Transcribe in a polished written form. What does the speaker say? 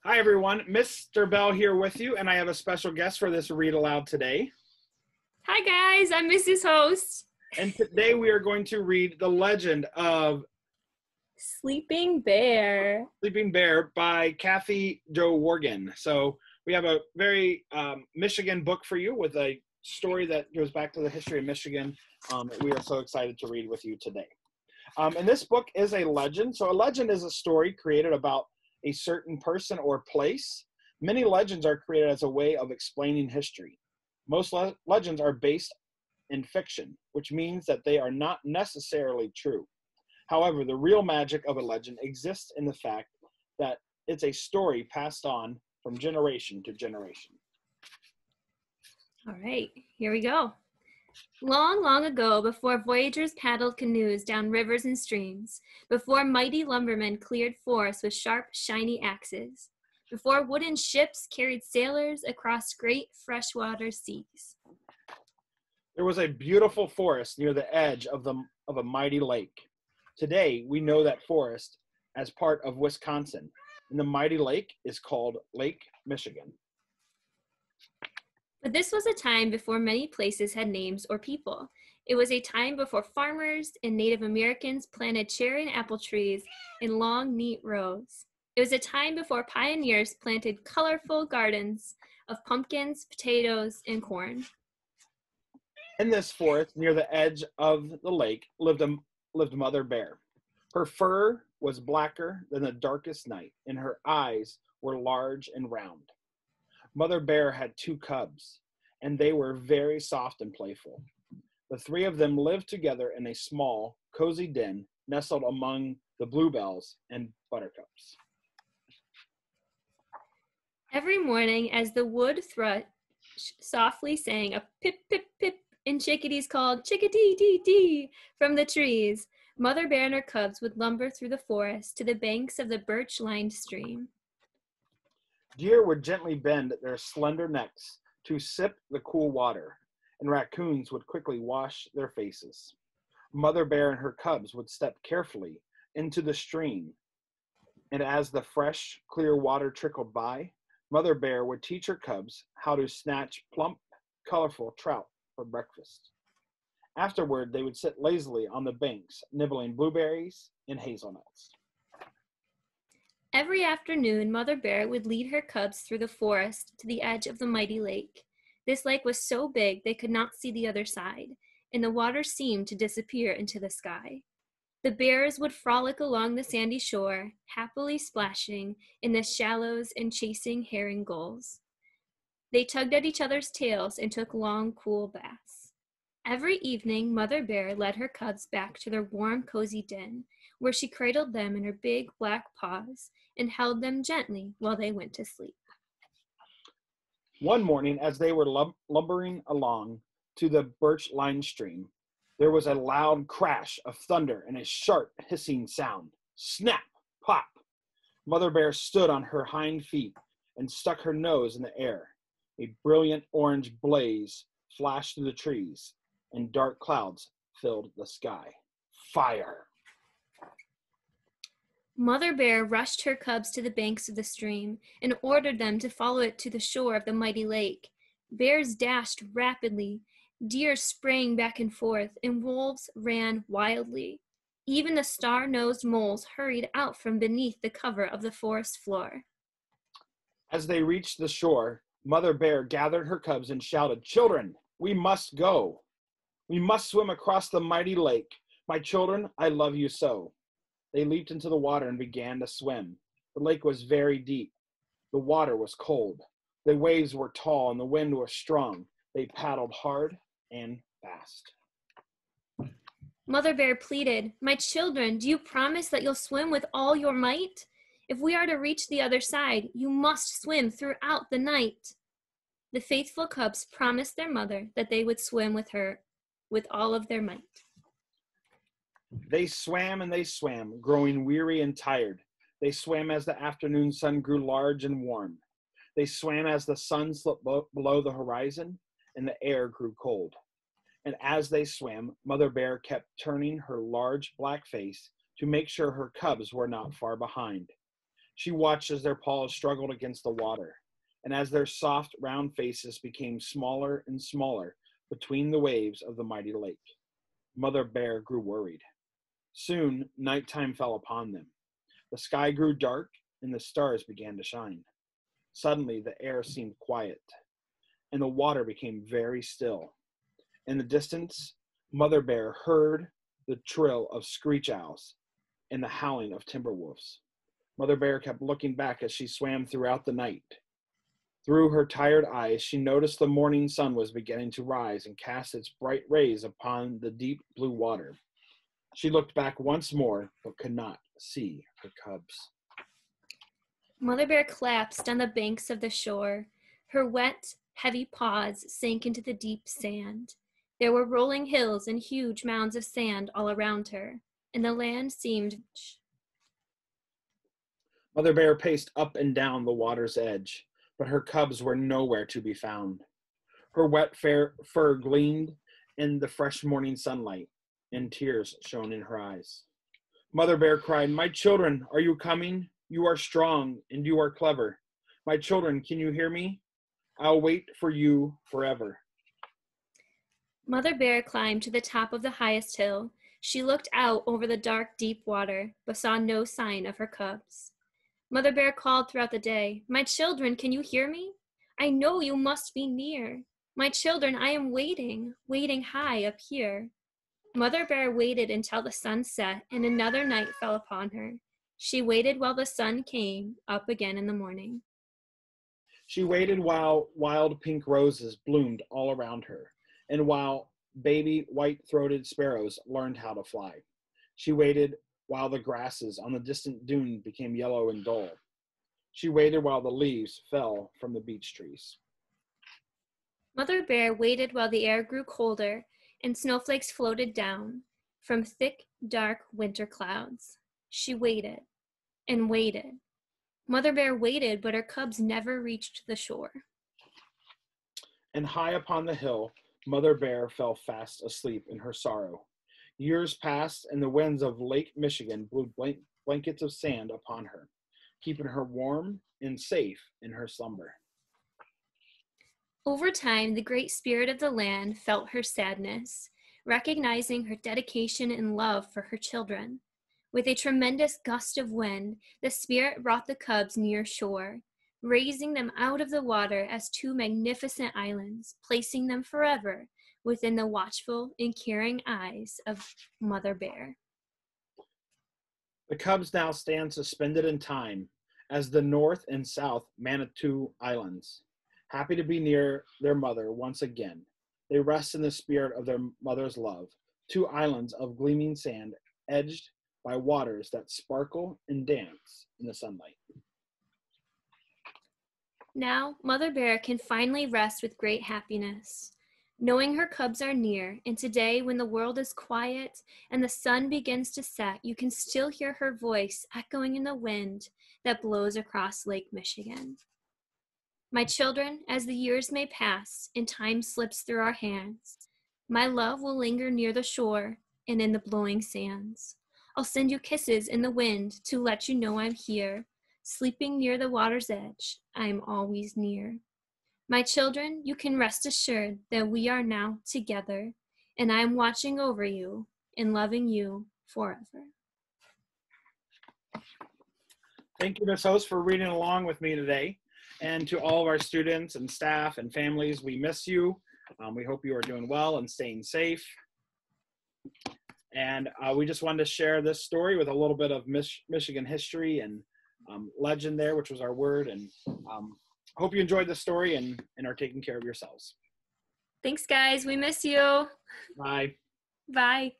Hi, everyone. Mr. Bell here with you, and I have a special guest for this read aloud today. Hi, guys. I'm Mrs. Host. And today we are going to read The Legend of Sleeping Bear. Sleeping Bear by Kathy Jo Wargin. So we have a very Michigan book for you with a story that goes back to the history of Michigan that we are so excited to read with you today. And this book is a legend. So a legend is a story created about a certain person or place. Many legends are created as a way of explaining history. Most legends are based in fiction, which means that they are not necessarily true. However, the real magic of a legend exists in the fact that it's a story passed on from generation to generation. All right, here we go. Long, long ago, before voyagers paddled canoes down rivers and streams, before mighty lumbermen cleared forests with sharp, shiny axes, before wooden ships carried sailors across great freshwater seas. There was a beautiful forest near the edge of a mighty lake. Today, we know that forest as part of Wisconsin, and the mighty lake is called Lake Michigan. But this was a time before many places had names or people. It was a time before farmers and Native Americans planted cherry and apple trees in long, neat rows. It was a time before pioneers planted colorful gardens of pumpkins, potatoes, and corn. In this forest, near the edge of the lake, lived Mother Bear. Her fur was blacker than the darkest night, and her eyes were large and round. Mother Bear had 2 cubs, and they were very soft and playful. The 3 of them lived together in a small, cozy den nestled among the bluebells and buttercups. Every morning, as the wood thrush softly sang a pip, pip, pip, and chickadees called chickadee-dee-dee from the trees, Mother Bear and her cubs would lumber through the forest to the banks of the birch-lined stream. Deer would gently bend their slender necks to sip the cool water, and raccoons would quickly wash their faces. Mother Bear and her cubs would step carefully into the stream, and as the fresh, clear water trickled by, Mother Bear would teach her cubs how to snatch plump, colorful trout for breakfast. Afterward, they would sit lazily on the banks, nibbling blueberries and hazelnuts. Every afternoon, Mother Bear would lead her cubs through the forest to the edge of the mighty lake. This lake was so big they could not see the other side, and the water seemed to disappear into the sky. The bears would frolic along the sandy shore, happily splashing in the shallows and chasing herring gulls. They tugged at each other's tails and took long, cool baths. Every evening, Mother Bear led her cubs back to their warm, cozy den, where she cradled them in her big black paws and held them gently while they went to sleep. One morning, as they were lumbering along to the birch-lined stream, there was a loud crash of thunder and a sharp hissing sound. Snap! Pop! Mother Bear stood on her hind feet and stuck her nose in the air. A brilliant orange blaze flashed through the trees, and dark clouds filled the sky. Fire! Mother Bear rushed her cubs to the banks of the stream and ordered them to follow it to the shore of the mighty lake. Bears dashed rapidly, deer sprang back and forth, and wolves ran wildly. Even the star-nosed moles hurried out from beneath the cover of the forest floor. As they reached the shore, Mother Bear gathered her cubs and shouted, "Children, we must go. We must swim across the mighty lake. My children, I love you so." They leaped into the water and began to swim. The lake was very deep. The water was cold. The waves were tall and the wind was strong. They paddled hard and fast. Mother Bear pleaded, "My children, do you promise that you'll swim with all your might? If we are to reach the other side, you must swim throughout the night." The faithful cubs promised their mother that they would swim with her with all of their might. They swam and they swam, growing weary and tired. They swam as the afternoon sun grew large and warm. They swam as the sun slipped below the horizon and the air grew cold. And as they swam, Mother Bear kept turning her large black face to make sure her cubs were not far behind. She watched as their paws struggled against the water, and as their soft, round faces became smaller and smaller between the waves of the mighty lake. Mother Bear grew worried. Soon, nighttime fell upon them. The sky grew dark, and the stars began to shine. Suddenly, the air seemed quiet, and the water became very still. In the distance, Mother Bear heard the trill of screech owls and the howling of timber wolves. Mother Bear kept looking back as she swam throughout the night. Through her tired eyes, she noticed the morning sun was beginning to rise and cast its bright rays upon the deep blue water. She looked back once more, but could not see her cubs. Mother Bear collapsed on the banks of the shore. Her wet, heavy paws sank into the deep sand. There were rolling hills and huge mounds of sand all around her, and the land seemed... Mother Bear paced up and down the water's edge, but her cubs were nowhere to be found. Her wet fur gleamed in the fresh morning sunlight, and tears shone in her eyes. Mother Bear cried, "My children, are you coming? You are strong, and you are clever. My children, can you hear me? I'll wait for you forever." Mother Bear climbed to the top of the highest hill. She looked out over the dark, deep water, but saw no sign of her cubs. Mother Bear called throughout the day, "My children, can you hear me? I know you must be near. My children, I am waiting high up here." Mother Bear waited until the sun set and another night fell upon her. She waited while the sun came up again in the morning. She waited while wild pink roses bloomed all around her, and while baby white-throated sparrows learned how to fly. She waited while the grasses on the distant dune became yellow and dull. She waited while the leaves fell from the beech trees. Mother Bear waited while the air grew colder and snowflakes floated down from thick, dark winter clouds. She waited and waited. Mother Bear waited, but her cubs never reached the shore. And high upon the hill, Mother Bear fell fast asleep in her sorrow. Years passed, and the winds of Lake Michigan blew blankets of sand upon her, keeping her warm and safe in her slumber. Over time, the great spirit of the land felt her sadness, recognizing her dedication and love for her children. With a tremendous gust of wind, the spirit brought the cubs near shore, raising them out of the water as two magnificent islands, placing them forever within the watchful and caring eyes of Mother Bear. The cubs now stand suspended in time as the North and South Manitou Islands. Happy to be near their mother once again, they rest in the spirit of their mother's love, two islands of gleaming sand edged by waters that sparkle and dance in the sunlight. Now, Mother Bear can finally rest with great happiness, knowing her cubs are near, and today when the world is quiet and the sun begins to set, you can still hear her voice echoing in the wind that blows across Lake Michigan. My children, as the years may pass and time slips through our hands, my love will linger near the shore and in the blowing sands. I'll send you kisses in the wind to let you know I'm here. Sleeping near the water's edge, I'm always near. My children, you can rest assured that we are now together, and I am watching over you and loving you forever. Thank you, Ms. Host, for reading along with me today. And to all of our students and staff and families, we miss you. We hope you are doing well and staying safe. And we just wanted to share this story with a little bit of Michigan history and legend there, which was our word. And hope you enjoyed the story and are taking care of yourselves. Thanks, guys. We miss you. Bye. Bye.